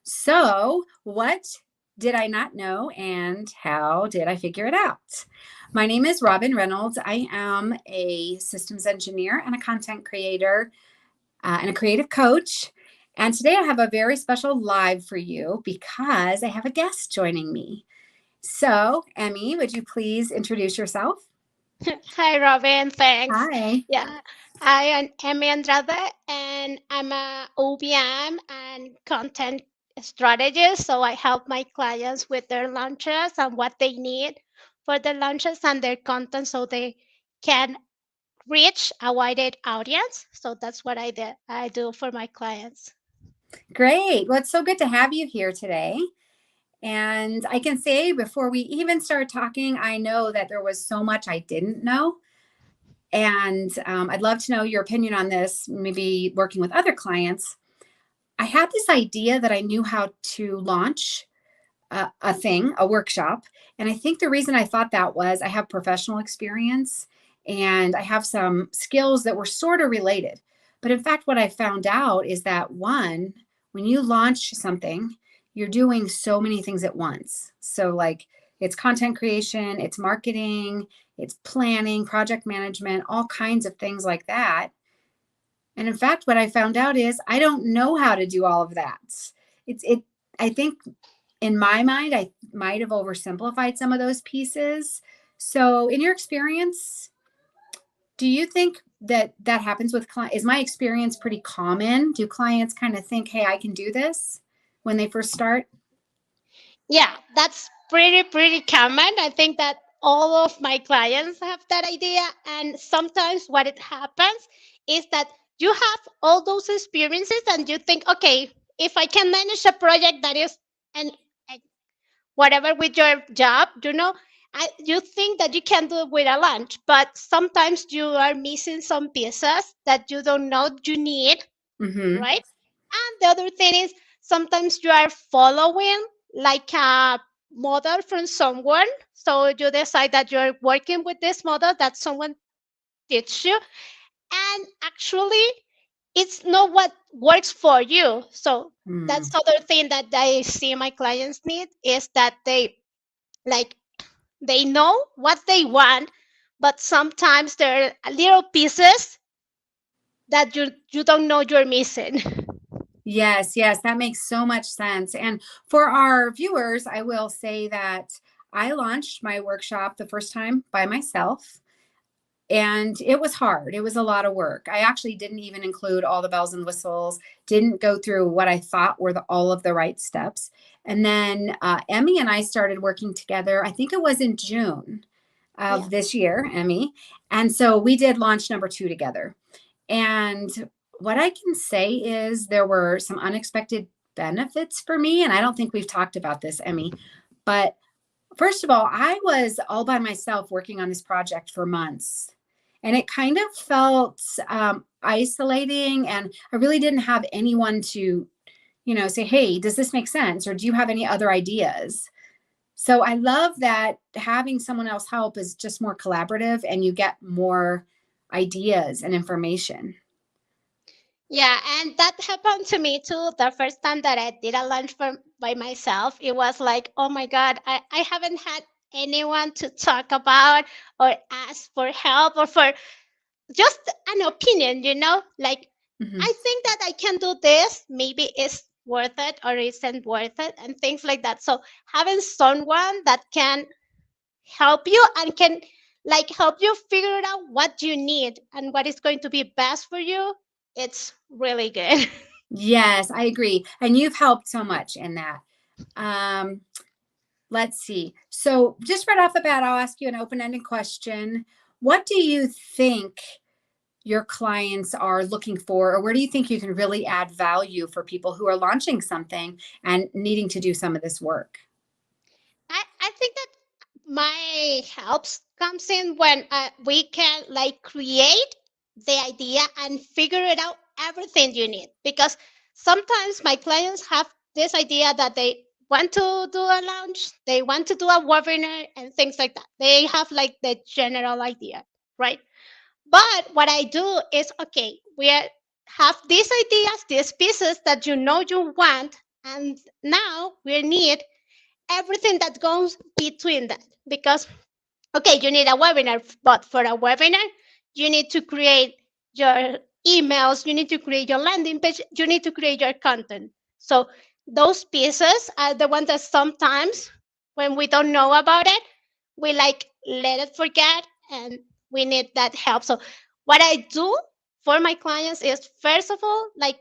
So, what did I not know and how did I figure it out? My name is Robin Reynolds. I am a systems engineer and a content creator and a creative coach. And today I have a very special live for you because I have a guest joining me. So, Emmy, would you please introduce yourself? Hi, Robin. Thanks. Hi. Yeah, I am Emi Andrade, and I'm a OBM and content strategist. So I help my clients with their launches and what they need for their launches and their content, so they can reach a wider audience. So that's what I do for my clients. Great. Well, it's so good to have you here today. And I can say before we even start talking, I know that there was so much I didn't know. And I'd love to know your opinion on this, maybe working with other clients. I had this idea that I knew how to launch a workshop. And I think the reason I thought that was I have professional experience and I have some skills that were sort of related. But in fact, what I found out is that one, when you launch something, you're doing so many things at once. So, like, it's content creation, it's marketing, it's planning, project management, all kinds of things like that. And in fact, what I found out is I don't know how to do all of that. It I think in my mind, I might have oversimplified some of those pieces. So, in your experience, do you think that that happens with clients? Is my experience pretty common? Do clients kind of think, hey, I can do this when they first start? Yeah, that's pretty common. I think that all of my clients have that idea, and sometimes what it happens is that you have all those experiences and you think, okay, if I can manage a project that is and whatever with your job, you think that you can do it with a lunch, but sometimes you are missing some pieces that you don't know you need, Mm-hmm. right? And the other thing is sometimes you are following like a model from someone. So you decide that you're working with this model that someone teach you. And actually it's not what works for you. So Mm. that's other thing that I see my clients need is that like they know what they want, but sometimes there are little pieces that you don't know you're missing. Yes, yes, that makes so much sense. And for our viewers, I will say that I launched my workshop the first time by myself. And it was hard. It was a lot of work. I actually didn't even include all the bells and whistles, didn't go through what I thought were all of the right steps. And then Emmy and I started working together, I think it was in June Yeah. of this year, Emmy. And so we did launch number two together. And what I can say is there were some unexpected benefits for me. And I don't think we've talked about this, Emmy. But first of all, I was all by myself working on this project for months. And it kind of felt isolating. And I really didn't have anyone to, say, hey, does this make sense? Or do you have any other ideas? So I love that having someone else help is just more collaborative and you get more ideas and information. Yeah, and that happened to me too. The first time that I did a lunch by myself, it was like, oh my God, I haven't had anyone to talk about or ask for help or for just an opinion, Like, Mhm. I think that I can do this. Maybe it's worth it or isn't worth it, and things like that. So, having someone that can help you and can like help you figure out what you need and what is going to be best for you, it's really good. Yes, I agree. And you've helped so much in that. Um, let's see. So, just right off the bat, I'll ask you an open ended question. What do you think your clients are looking for, or where do you think you can really add value for people who are launching something and needing to do some of this work? I think that my helps comes in when we can like create the idea and figure it out everything you need, because sometimes my clients have this idea that they want to do a launch, they want to do a webinar and things like that. They have like the general idea, right? But what I do is, okay, have these ideas, these pieces that you know you want, And now we need everything that goes between that. Because, okay, you need a webinar, but for a webinar, you need to create your emails, you need to create your landing page, you need to create your content. So those pieces are the ones that sometimes when we don't know about it, we like let it forget and we need that help. So what I do for my clients is first of all, like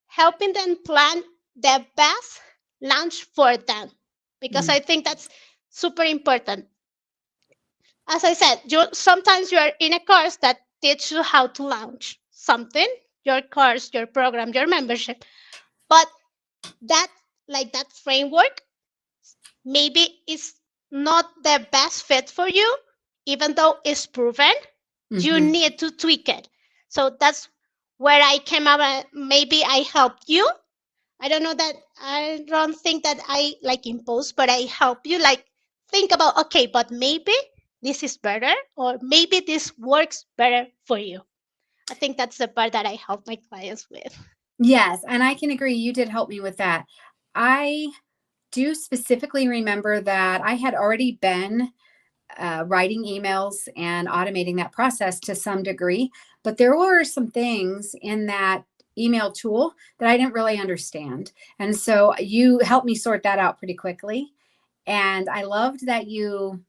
helping them plan the best launch for them because I think that's super important. As I said, sometimes you are in a course that teaches you how to launch something, your course, your program, your membership, but that that framework maybe is not the best fit for you, even though it's proven. You need to tweak it. So that's where I came up. Maybe I helped you. I don't know that I don't think that I like impose, but I help you like think about okay, but maybe this is better, or maybe this works better for you. I think that's the part that I help my clients with. Yes, and I can agree. You did help me with that. I do specifically remember that I had already been writing emails and automating that process to some degree, but there were some things in that email tool that I didn't really understand. And so you helped me sort that out pretty quickly. And I loved that you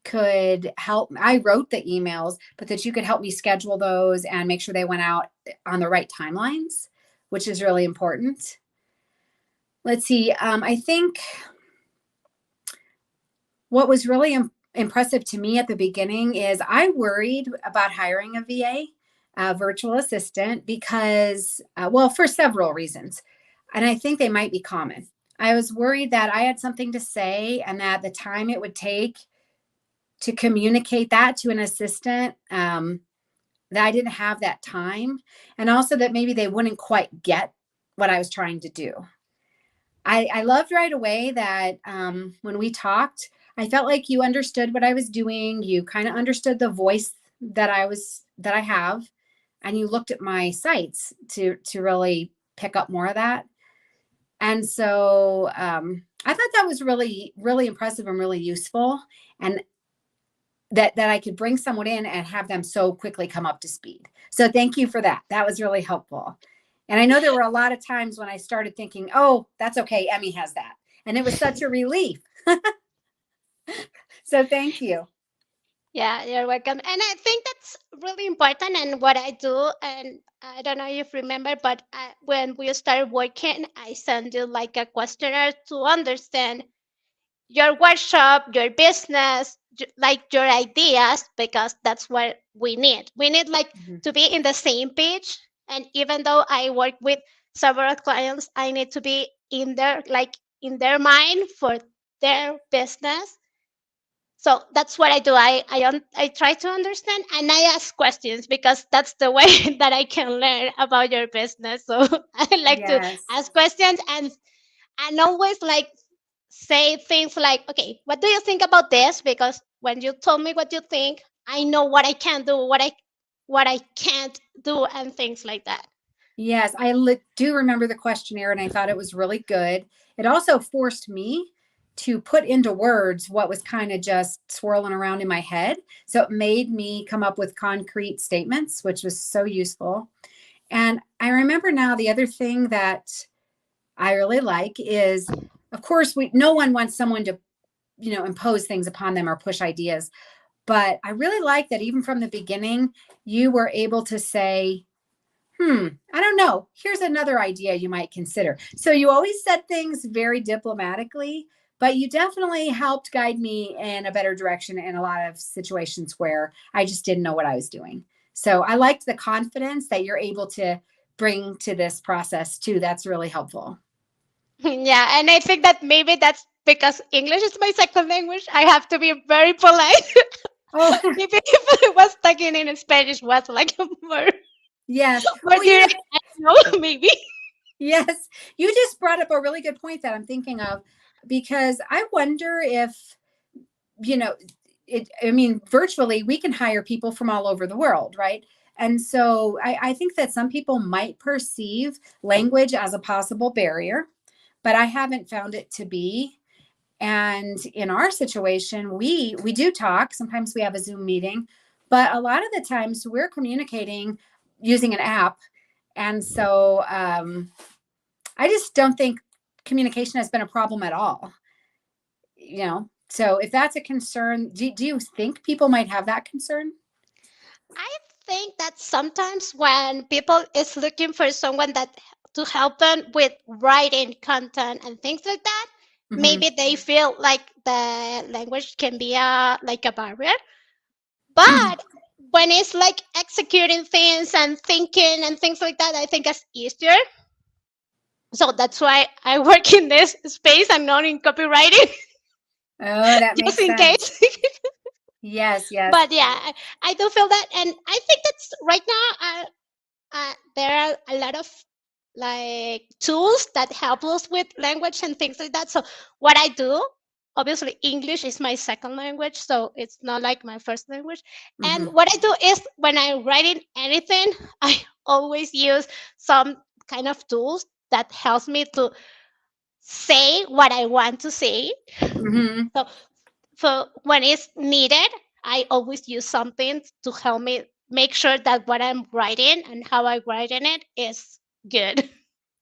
could help. I wrote the emails, but that you could help me schedule those and make sure they went out on the right timelines, which is really important. Let's see. I think what was really impressive to me at the beginning is I worried about hiring a VA, a virtual assistant, because, well, for several reasons. And I think they might be common. I was worried that I had something to say and that the time it would take to communicate that to an assistant, that I didn't have that time. And also that maybe they wouldn't quite get what I was trying to do. I loved right away that when we talked, I felt like you understood what I was doing. You kind of understood the voice that I have, and you looked at my sites to really pick up more of that. And so I thought that was really, really impressive and really useful, and that I could bring someone in and have them so quickly come up to speed. So thank you for that. That was really helpful. And I know there were a lot of times when I started thinking, oh, that's okay, Emmy has that. And it was such a relief. So thank you. Yeah, you're welcome. And I think that's really important. And what I do, and I don't know if you remember, but when we started working, I sent you like a questionnaire to understand your workshop, your business, like your ideas, because that's what we need. We need like to be in the same page. And even though I work with several clients, I need to be in their mind for their business. So that's what I do. I try to understand and I ask questions because that's the way that I can learn about your business. So I like to Yes. ask questions and always like say things like, okay, what do you think about this? Because when you told me what you think, I know what I can do, what I can't do, and things like that. Yes, I do remember the questionnaire, and I thought it was really good. It also forced me to put into words what was kind of just swirling around in my head. So it made me come up with concrete statements, which was so useful. And I remember now the other thing that I really like is, of course, no one wants someone to, impose things upon them or push ideas. But I really like that even from the beginning, you were able to say, I don't know, here's another idea you might consider. So you always said things very diplomatically, but you definitely helped guide me in a better direction in a lot of situations where I just didn't know what I was doing. So I liked the confidence that you're able to bring to this process too. That's really helpful. Yeah, and I think that maybe that's because English is my second language. I have to be very polite. Oh, Even if I was talking in Spanish, was like more, yes. more direct, I don't know, maybe. Yes. You just brought up a really good point that I'm thinking of, because I wonder if, virtually we can hire people from all over the world, right? And so I think that some people might perceive language as a possible barrier. but I haven't found it to be. And in our situation, we do talk. Sometimes we have a Zoom meeting, but a lot of the times we're communicating using an app. And so I just don't think communication has been a problem at all. So if that's a concern, do you think people might have that concern? I think that sometimes when people is looking for someone that to help them with writing content and things like that, Mm-hmm. maybe they feel like the language can be like a barrier. But when it's like executing things and thinking and things like that, I think it's easier. So that's why I work in this space. I'm not in copywriting, Oh, that makes just in sense. case. Yes, yes. But yeah, I do feel that, and I think that's right now. There are a lot of like tools that help us with language and things like that. So what I do, obviously English is my second language, so it's not like my first language. And Mhm. what I do is when I'm writing anything, I always use some kind of tools that helps me to say what I want to say. Mhm. So so when it's needed, I always use something to help me make sure that what I'm writing and how I'm writing it is good.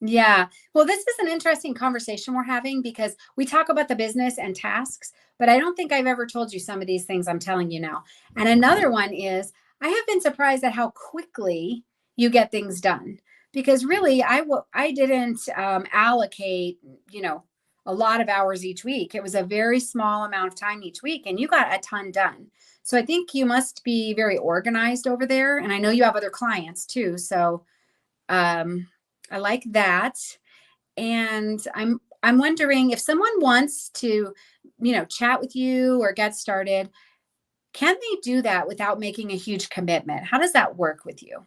Yeah. Well, this is an interesting conversation we're having because we talk about the business and tasks, but I don't think I've ever told you some of these things I'm telling you now. And another one is I have been surprised at how quickly you get things done because really I didn't allocate, a lot of hours each week. It was a very small amount of time each week and you got a ton done. So I think you must be very organized over there. And I know you have other clients too. So um, I like that. And I'm wondering if someone wants to, chat with you or get started, can they do that without making a huge commitment? How does that work with you?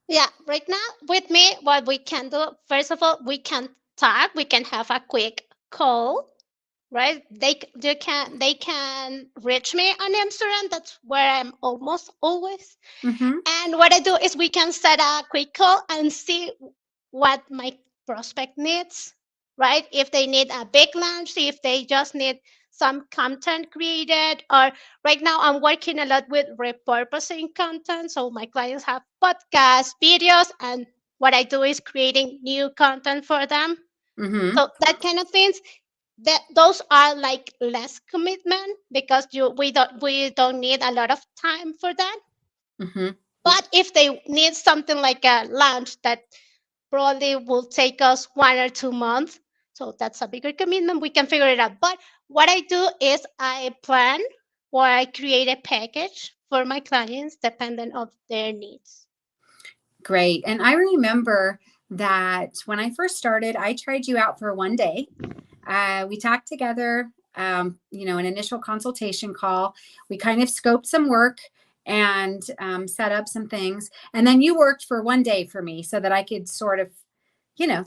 Yeah, right now with me, what we can do, first of all, we can talk, we can have a quick call, right? They can reach me on Instagram. That's where I'm almost always. Mm-hmm. And what I do is we can set a quick call and see what my prospect needs, right? If they need a big launch, if they just need some content created, or right now I'm working a lot with repurposing content. So my clients have podcasts, videos, and what I do is creating new content for them. Mm-hmm. So that kind of things, that those are like less commitment because we don't need a lot of time for that. Mm-hmm. But if they need something like a launch that probably will take us 1 or 2 months, so that's a bigger commitment, we can figure it out. But what I do is I plan or I create a package for my clients depending on their needs. Great. And I remember that when I first started, I tried you out for one day. We talked together, an initial consultation call. We kind of scoped some work and set up some things. And then you worked for one day for me so that I could sort of,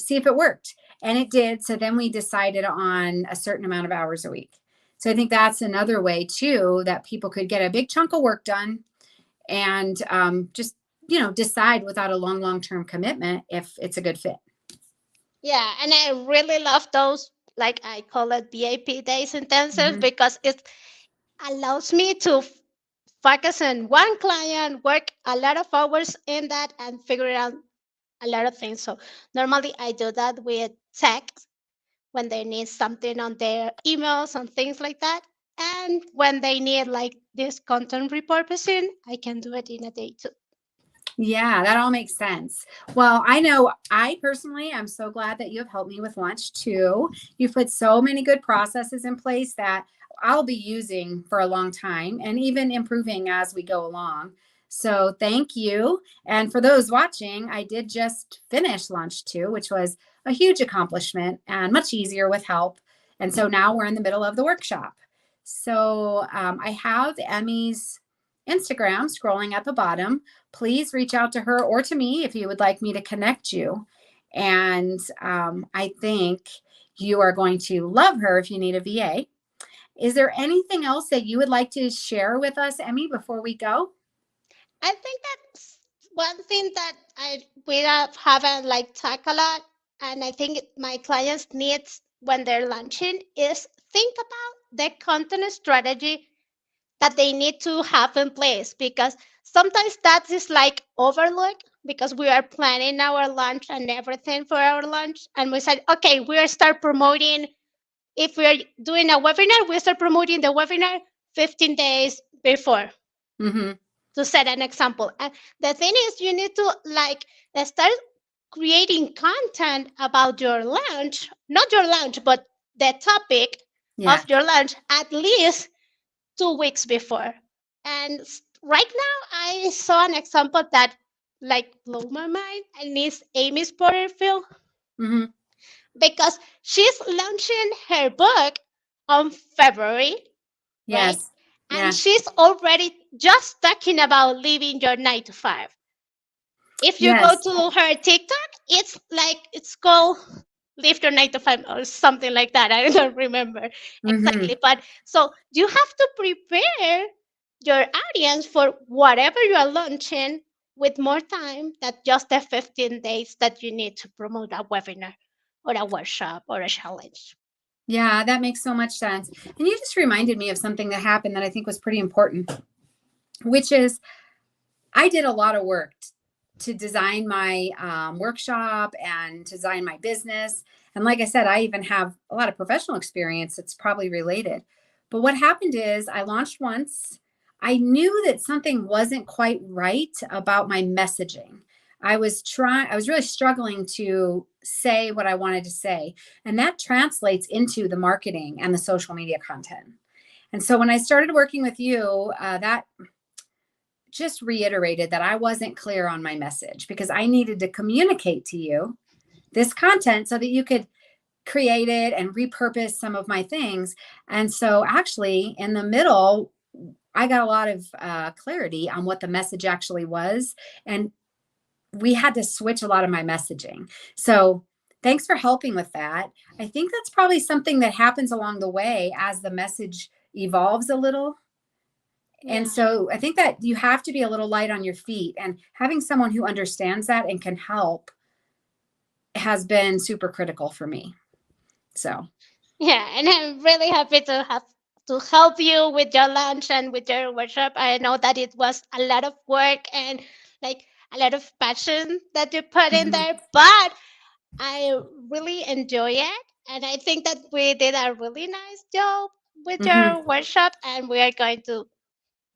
see if it worked. And it did. So then we decided on a certain amount of hours a week. So I think that's another way too that people could get a big chunk of work done and just, decide without a long-term commitment if it's a good fit. Yeah, and I really love those, like I call it VIP days intensive, Mhm. because it allows me to focus on one client, work a lot of hours in that, and figure out a lot of things. So normally I do that with tech when they need something on their emails and things like that. And when they need like this content repurposing, I can do it in a day too. Yeah, that all makes sense. Well, I know I personally am so glad that you have helped me with lunch too. You've put so many good processes in place that I'll be using for a long time and even improving as we go along. So thank you. And for those watching, I did just finish lunch too, which was a huge accomplishment and much easier with help. And so now we're in the middle of the workshop. So I have Emmy's Instagram scrolling at the bottom. Please reach out to her or to me if you would like me to connect you. And I think you are going to love her if you need a VA. Is there anything else that you would like to share with us, Emmy, before we go? I think that's one thing that I we haven't like talked a lot, and I think my clients needs when they're launching is think about the content strategy that they need to have in place, because sometimes that is like overlooked because we are planning our launch and everything for our launch, and we said, okay, we'll start promoting. If we're doing a webinar, we start promoting the webinar 15 days before, Mm-hmm. to set an example. And the thing is, you need to like start creating content about your launch, not your launch, but the topic Yeah. of your launch at least 2 weeks before. And right now, I saw an example that like blew my mind, and it's Amy Porterfield, Mm-hmm. because she's launching her book on February, right? Yes. And Yeah. she's already just talking about leaving your 9 to 5. If you go Yes. to her TikTok, it's like it's called Leave Your 9 to 5 or something like that. I don't remember Mm-hmm. exactly. But so you have to prepare your audience for whatever you are launching with more time than just the 15 days that you need to promote a webinar or a workshop or a challenge. Yeah, that makes so much sense. And you just reminded me of something that happened that I think was pretty important, which is I did a lot of work to design my workshop and design my business. And like I said, I even have a lot of professional experience that's probably related. But what happened is I launched once. I knew that something wasn't quite right about my messaging. I was really struggling to say what I wanted to say. And that translates into the marketing and the social media content. And so when I started working with you, that just reiterated that I wasn't clear on my message because I needed to communicate to you this content so that you could create it and repurpose some of my things. And so, actually, in the middle, I got a lot of clarity on what the message actually was. And we had to switch a lot of my messaging. So, thanks for helping with that. I think that's probably something that happens along the way as the message evolves a little. And Yeah. so I think that you have to be a little light on your feet, and having someone who understands that and can help has been super critical for me. So, Yeah, and I'm really happy to have to help you with your launch and with your workshop. I know that it was a lot of work and like a lot of passion that you put in mhm, there, but I really enjoy it. And I think that we did a really nice job with mhm. your workshop, and we are going to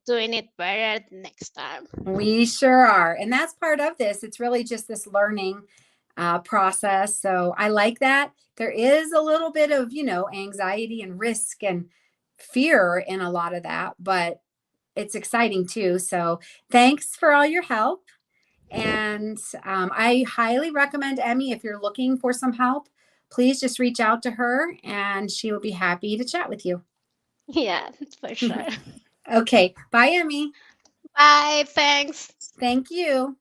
doing it better next time. We sure are. And that's part of this. It's really just this learning process. So I like that. There is a little bit of, anxiety and risk and fear in a lot of that, but it's exciting too. So thanks for all your help. And I highly recommend Emmy if you're looking for some help. Please just reach out to her and she will be happy to chat with you. Yeah, for sure. Okay. Bye, Emmy. Bye. Thanks. Thank you.